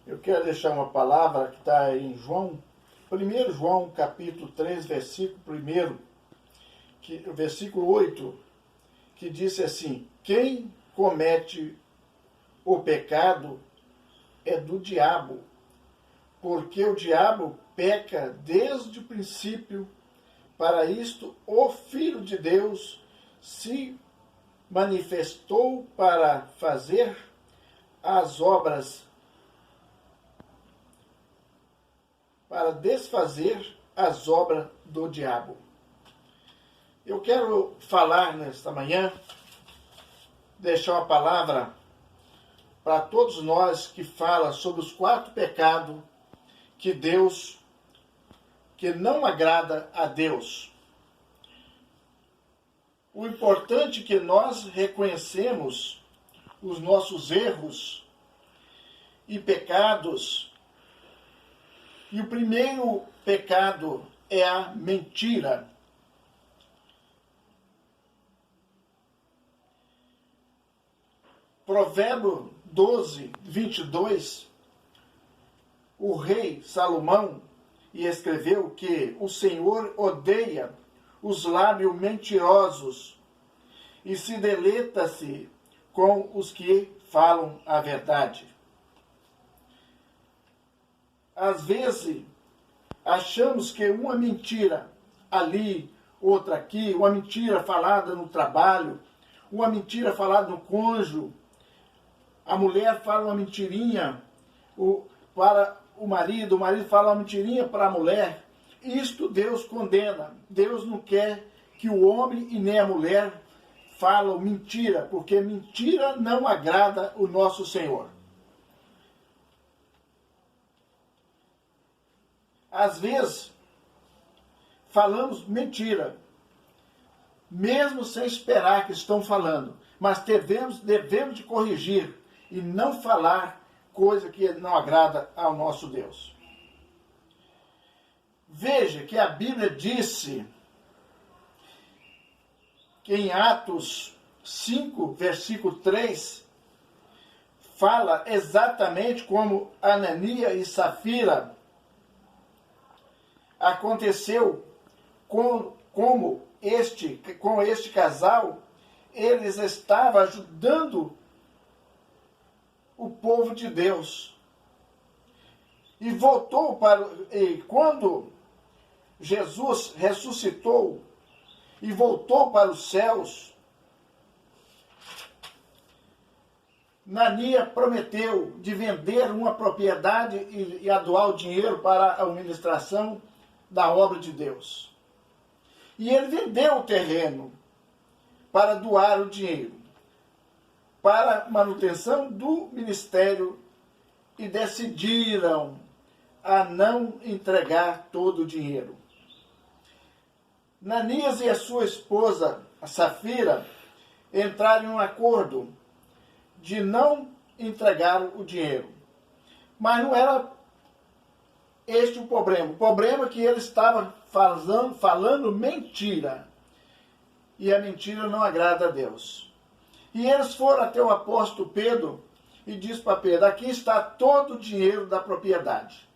Eu quero deixar uma palavra que está em João, 1 João capítulo 3, versículo 1, versículo 8, que diz assim: quem comete o pecado é do diabo, porque o diabo peca desde o princípio. Para isto, o Filho de Deus se manifestou para fazer as obras, para desfazer as obras do diabo. Eu quero falar nesta manhã, deixar uma palavra para todos nós que fala sobre os 4 pecados que não agrada a Deus. O importante é que nós reconhecemos os nossos erros e pecados. E o primeiro pecado é a mentira. Provérbio 12, 22, o rei Salomão escreveu que o Senhor odeia os lábios mentirosos e se deleita-se com os que falam a verdade. Às vezes, achamos que uma mentira ali, outra aqui, uma mentira falada no trabalho, uma mentira falada no cônjuge, a mulher fala uma mentirinha para o marido fala uma mentirinha para a mulher. Isto Deus condena. Deus não quer que o homem e nem a mulher falam mentira, porque mentira não agrada o nosso Senhor. Às vezes, falamos mentira, mesmo sem esperar que estão falando, mas devemos de corrigir e não falar coisa que não agrada ao nosso Deus. Veja que a Bíblia disse que em Atos 5, versículo 3, fala exatamente como Ananias e Safira aconteceu com este casal. Eles estavam ajudando o povo de Deus. E quando Jesus ressuscitou e voltou para os céus, Ananias prometeu de vender uma propriedade e a doar o dinheiro para a administração da obra de Deus. E ele vendeu o terreno para doar o dinheiro para manutenção do ministério e decidiram a não entregar todo o dinheiro. Ananias e a sua esposa, a Safira, entraram em um acordo de não entregar o dinheiro. Mas não era este o problema. O problema é que ele estava falando mentira. E a mentira não agrada a Deus. E eles foram até o apóstolo Pedro e disse para Pedro: aqui está todo o dinheiro da propriedade.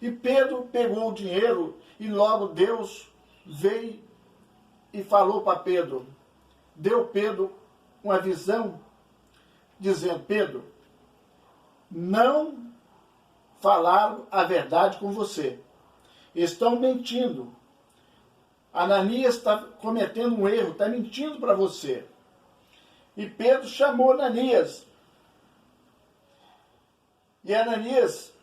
E Pedro pegou o dinheiro e logo Deus veio e falou para Pedro, deu Pedro uma visão, dizendo: Pedro, não falaram a verdade com você. Estão mentindo. Ananias está cometendo um erro, está mentindo para você. E Pedro chamou Ananias. E Ananias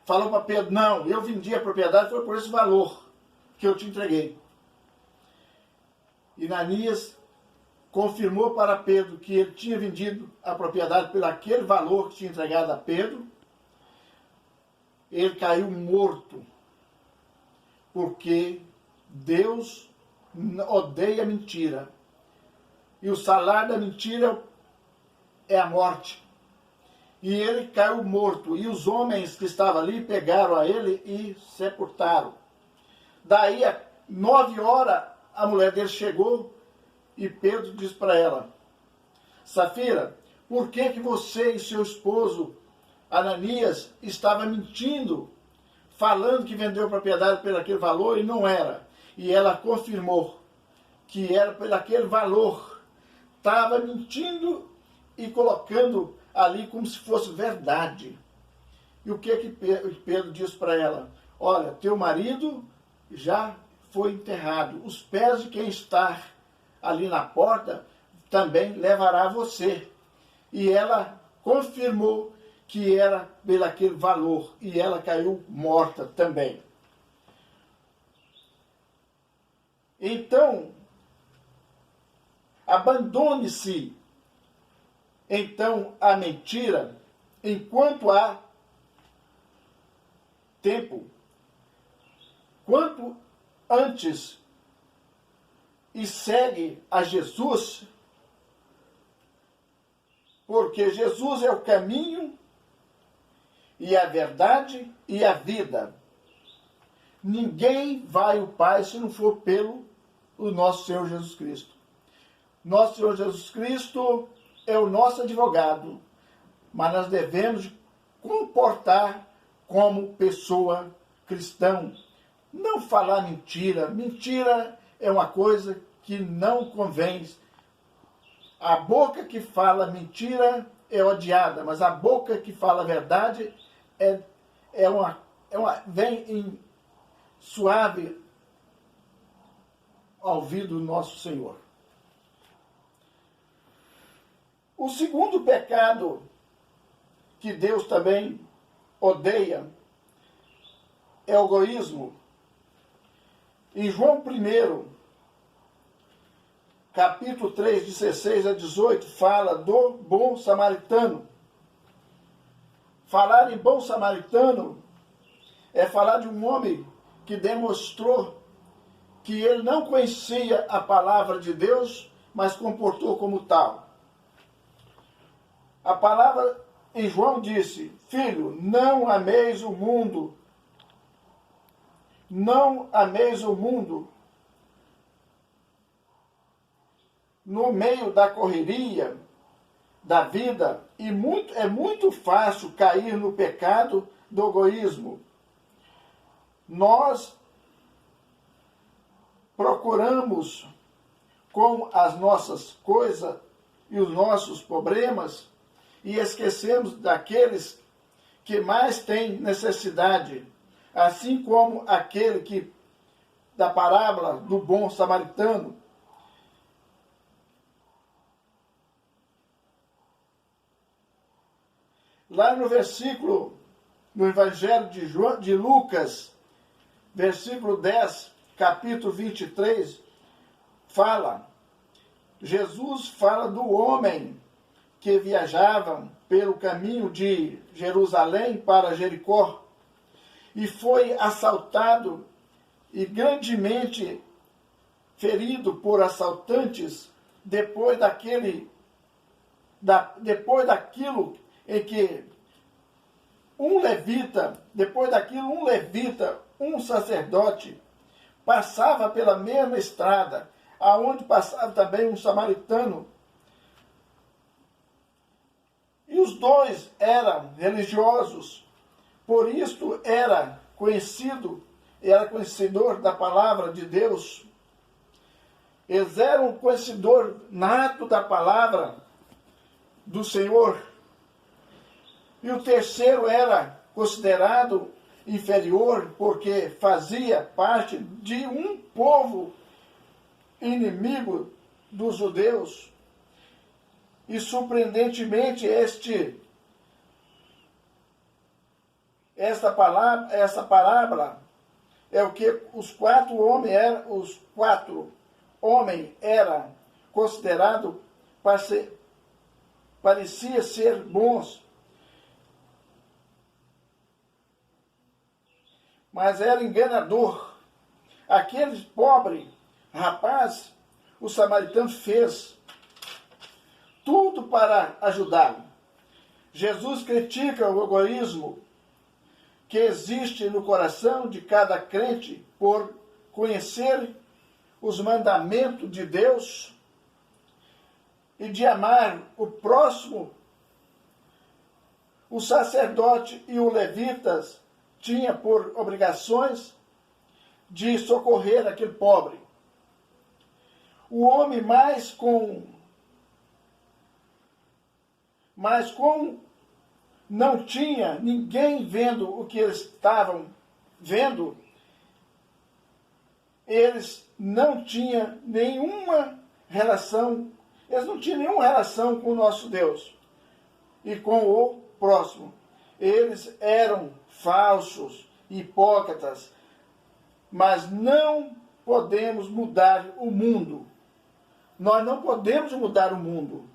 falou para Pedro: não, eu vendi a propriedade, foi por esse valor que eu te entreguei. E Ananias confirmou para Pedro que ele tinha vendido a propriedade por aquele valor que tinha entregado a Pedro. Ele caiu morto, porque Deus odeia a mentira. E o salário da mentira é a morte. E ele caiu morto. E os homens que estavam ali pegaram a ele e sepultaram. Daí, às 9 horas, a mulher dele chegou e Pedro disse para ela: Safira, Por que que você e seu esposo, Ananias, estavam mentindo, falando que vendeu a propriedade por aquele valor e não era? E ela confirmou que era por aquele valor. Estava mentindo e colocando ali como se fosse verdade. E o que que Pedro disse para ela? Olha, teu marido já foi enterrado. Os pés de quem está ali na porta também levará você. E ela confirmou que era pelo aquele valor. E ela caiu morta também. Então, abandone-se, então, a mentira, enquanto há tempo, quanto antes, e segue a Jesus, porque Jesus é o caminho e a verdade e a vida. Ninguém vai ao Pai se não for pelo o nosso Senhor Jesus Cristo. Nosso Senhor Jesus Cristo é o nosso advogado, mas nós devemos comportar como pessoa cristã. Não falar mentira. Mentira é uma coisa que não convém. A boca que fala mentira é odiada, mas a boca que fala a verdade vem em suave ao ouvido do nosso Senhor. O segundo pecado que Deus também odeia é o egoísmo. Em João 1, capítulo 3, 16 a 18, fala do bom samaritano. Falar em bom samaritano é falar de um homem que demonstrou que ele não conhecia a palavra de Deus, mas comportou como tal. A palavra em João disse: filho, não ameis o mundo. Não ameis o mundo. No meio da correria da vida, e é muito fácil cair no pecado do egoísmo. Nós procuramos com as nossas coisas e os nossos problemas e esquecemos daqueles que mais têm necessidade, assim como aquele que da parábola do bom samaritano. Lá no versículo, no Evangelho de Lucas, versículo 10, capítulo 23, Jesus fala do homem que viajava pelo caminho de Jerusalém para Jericó e foi assaltado e grandemente ferido por assaltantes depois daquilo em que um levita, um sacerdote, passava pela mesma estrada, aonde passava também um samaritano. E os dois eram religiosos, por isso era conhecedor da palavra de Deus. Eles eram conhecedor nato da palavra do Senhor. E o terceiro era considerado inferior porque fazia parte de um povo inimigo dos judeus. E surpreendentemente essa parábola é o que os quatro homens eram considerados parecia ser bons, mas era enganador. Aquele pobre rapaz, o samaritano fez tudo para ajudá-lo. Jesus critica o egoísmo que existe no coração de cada crente por conhecer os mandamentos de Deus e de amar o próximo o sacerdote e os levitas tinham por obrigações de socorrer aquele pobre. O homem mais com não tinha ninguém vendo o que eles estavam vendo, eles não tinham nenhuma relação, com o nosso Deus e com o próximo. Eles eram falsos, hipócritas, mas não podemos mudar o mundo. Nós não podemos mudar o mundo,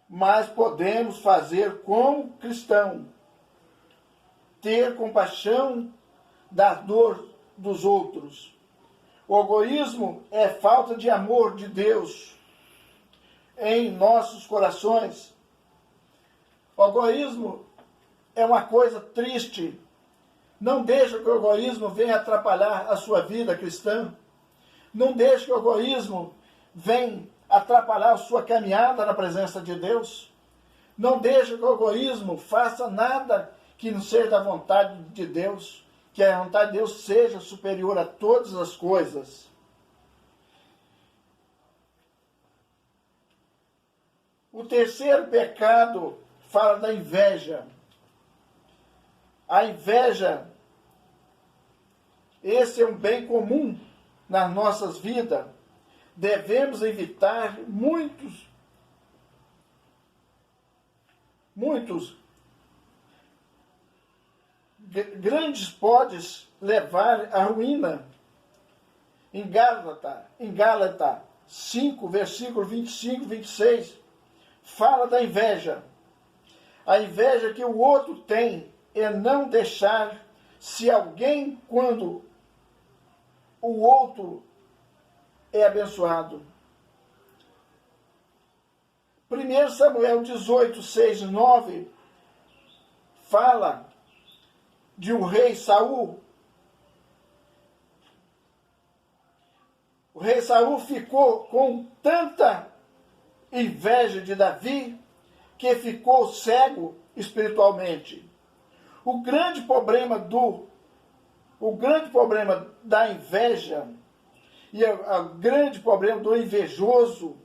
mas podemos fazer como cristão, ter compaixão da dor dos outros. O egoísmo é falta de amor de Deus em nossos corações. O egoísmo é uma coisa triste. Não deixe que o egoísmo venha atrapalhar a sua vida cristã. Não deixe que o egoísmo venha atrapalhar a sua caminhada na presença de Deus. Não deixe que o egoísmo faça nada que não seja da vontade de Deus, que a vontade de Deus seja superior a todas as coisas. O terceiro pecado fala da inveja. A inveja, esse é um bem comum nas nossas vidas. Devemos evitar muitos grandes podes levar à ruína. Em Gálatas 5, versículo 25 e 26, fala da inveja. A inveja que o outro tem é não deixar se alguém, quando o outro é abençoado. 1 Samuel 18, 6 e 9 fala de um rei Saul. O rei Saul ficou com tanta inveja de Davi que ficou cego espiritualmente. O grande problema da inveja e o grande problema do invejoso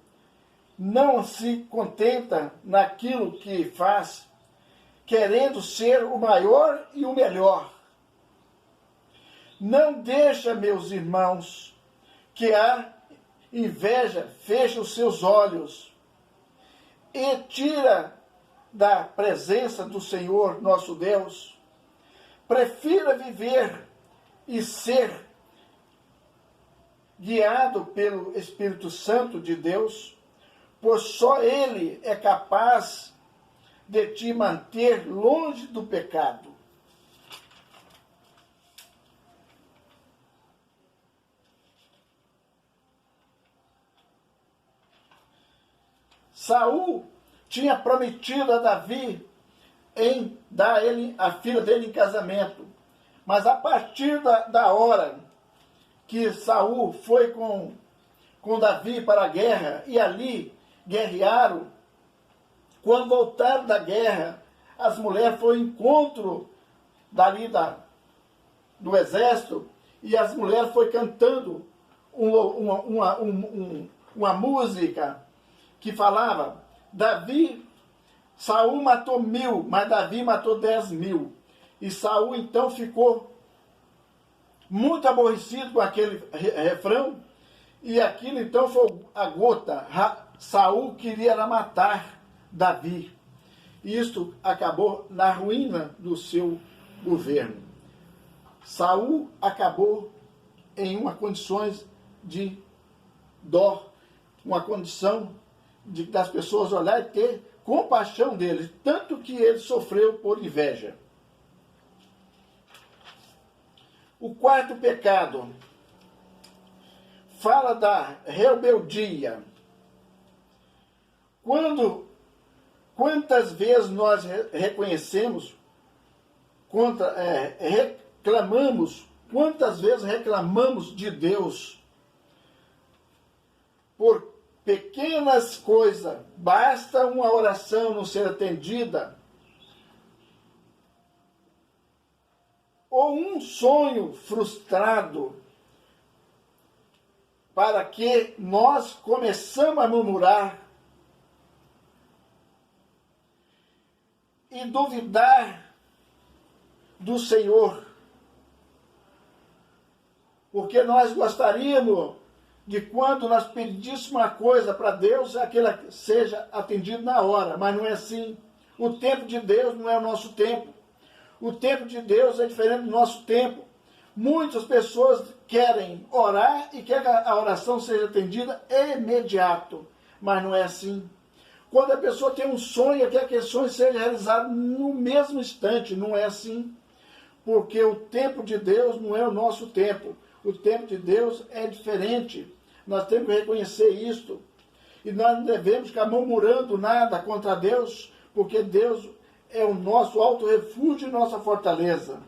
não se contenta naquilo que faz, querendo ser o maior e o melhor. Não deixa, meus irmãos, que a inveja feche os seus olhos e tira da presença do Senhor nosso Deus. Prefira viver e ser guiado pelo Espírito Santo de Deus, pois só Ele é capaz de te manter longe do pecado. Saul tinha prometido a Davi em dar a filha dele em casamento. Mas a partir da hora que Saul foi com Davi para a guerra e ali guerrearam, quando voltaram da guerra, as mulheres foram ao encontro dali do exército e as mulheres foram cantando uma música que falava: Saul matou 1000, mas Davi matou 10.000. E Saul então ficou muito aborrecido com aquele refrão, e aquilo então foi a gota. Saul queria matar Davi. Isto acabou na ruína do seu governo. Saul acabou em uma condições de dó, uma condição das pessoas olharem e ter compaixão dele, tanto que ele sofreu por inveja. O quarto pecado fala da rebeldia. Quantas vezes nós reconhecemos, reclamamos, quantas vezes reclamamos de Deus pequenas coisas, basta uma oração não ser atendida, ou um sonho frustrado, para que nós começamos a murmurar e duvidar do Senhor, porque nós gostaríamos de quando nós pedíssemos uma coisa para Deus, aquela seja atendido na hora, mas não é assim. O tempo de Deus não é o nosso tempo. O tempo de Deus é diferente do nosso tempo. Muitas pessoas querem orar e querem que a oração seja atendida imediato, mas não é assim. Quando a pessoa tem um sonho, quer que aquele sonho seja realizado no mesmo instante, não é assim. Porque o tempo de Deus não é o nosso tempo. O tempo de Deus é diferente. Nós temos que reconhecer isto. E nós não devemos ficar murmurando nada contra Deus, porque Deus é o nosso alto refúgio e nossa fortaleza.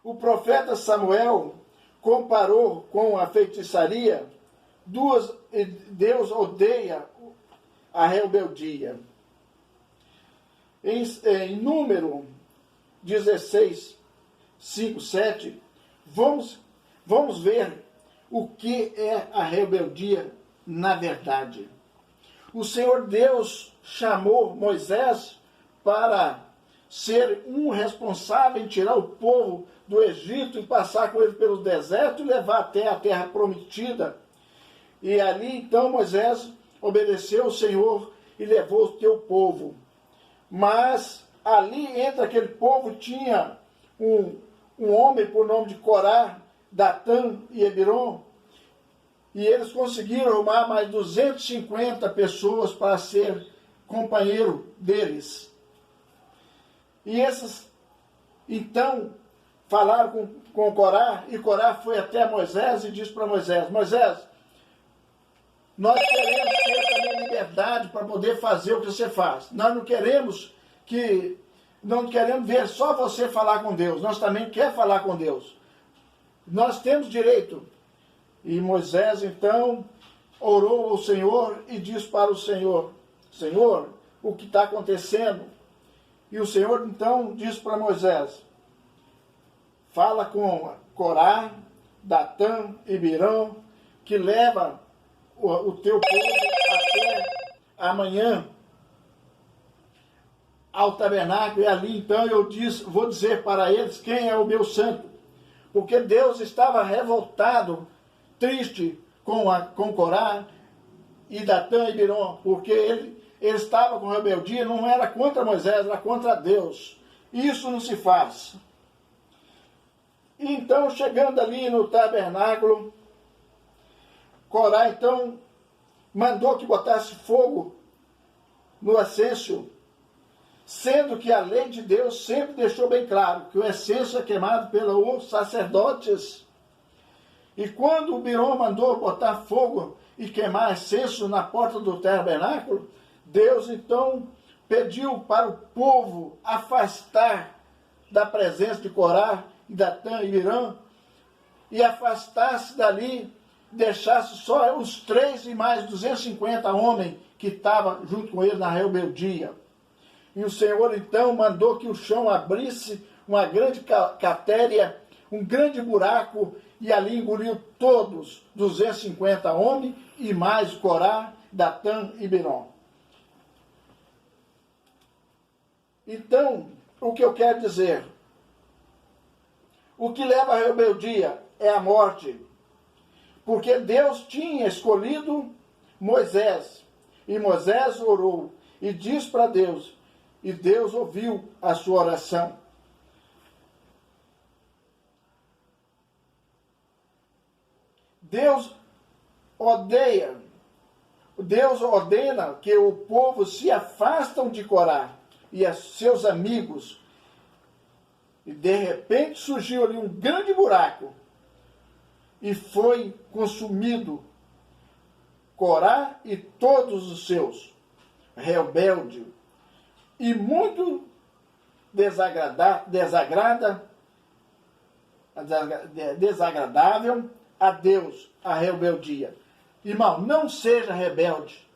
O profeta Samuel comparou com a feitiçaria, Deus odeia a rebeldia. Em Número 16, 5, 7, vamos ver o que é a rebeldia na verdade. O Senhor Deus chamou Moisés para ser um responsável em tirar o povo do Egito e passar com ele pelo deserto e levar até a terra prometida. E ali então Moisés obedeceu ao Senhor e levou o teu povo. Mas ali entre aquele povo tinha um homem por nome de Corá, Datã e Abiram, e eles conseguiram arrumar mais 250 pessoas para ser companheiro deles. E esses, então, falaram com Corá, e Corá foi até Moisés e disse para Moisés, Moisés, nós queremos ter também liberdade para poder fazer o que você faz. Nós não queremos ver só você falar com Deus, nós também queremos falar com Deus. Nós temos direito. E Moisés, então, orou ao Senhor e disse para o Senhor, Senhor, o que está acontecendo? E o Senhor, então, disse para Moisés, fala com Corá, Datã e Abiram, que leva o teu povo até amanhã ao tabernáculo, e ali, então, vou dizer para eles quem é o meu santo, porque Deus estava revoltado, triste com Corá e Datã e Abiram, porque ele estava com rebeldia, não era contra Moisés, era contra Deus. Isso não se faz. E então, chegando ali no tabernáculo, Corá então mandou que botasse fogo no incenso, sendo que a lei de Deus sempre deixou bem claro que o incenso é queimado pelos sacerdotes. E quando o Abiram mandou botar fogo e queimar incenso na porta do tabernáculo, Deus então pediu para o povo afastar da presença de Corá e Datã e Abiram, e afastar-se dali, deixasse só os 3 e mais 250 homens que estavam junto com ele na rebeldia. E o Senhor então mandou que o chão abrisse uma grande cratera, um grande buraco, e ali engoliu todos 250 homens e mais Corá, Datã e Abiram. Então, o que eu quero dizer? O que leva à rebeldia é a morte. Porque Deus tinha escolhido Moisés. E Moisés orou e disse para Deus. E Deus ouviu a sua oração. Deus ordena que o povo se afastem de Corá e a seus amigos. E de repente surgiu ali um grande buraco e foi consumido Corá e todos os seus rebeldes. E muito desagradável a Deus a rebeldia. Irmão, não seja rebelde.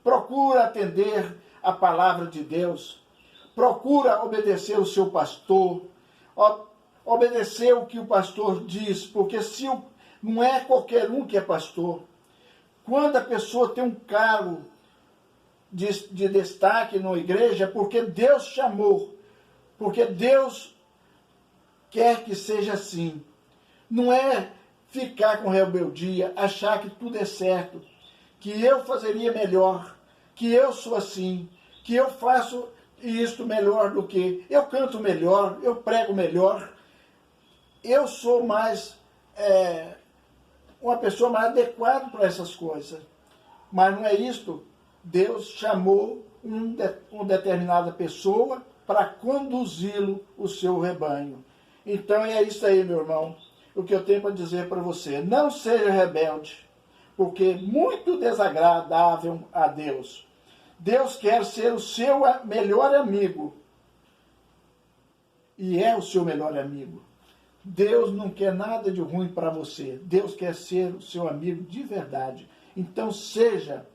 Procura atender a palavra de Deus. Procura obedecer o seu pastor. Obedecer o que o pastor diz, porque não é qualquer um que é pastor. Quando a pessoa tem um cargo de destaque na igreja, é porque Deus chamou, porque Deus quer que seja assim. Não é ficar com rebeldia, achar que tudo é certo, que eu fazeria melhor, que eu sou assim, que eu faço isto melhor do que, eu canto melhor, eu prego melhor, eu sou mais, uma pessoa mais adequada para essas coisas. Mas não é isto. Deus chamou uma determinada pessoa para conduzi-lo, o seu rebanho. Então é isso aí, meu irmão, o que eu tenho para dizer para você. Não seja rebelde, porque é muito desagradável a Deus. Deus quer ser o seu melhor amigo. E é o seu melhor amigo. Deus não quer nada de ruim para você. Deus quer ser o seu amigo de verdade. Então seja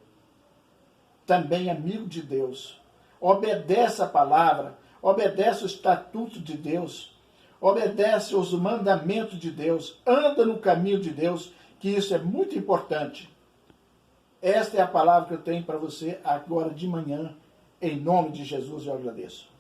também amigo de Deus. Obedece a palavra, obedece o estatuto de Deus, obedece os mandamentos de Deus, anda no caminho de Deus, que isso é muito importante. Esta é a palavra que eu tenho para você agora de manhã. Em nome de Jesus eu agradeço.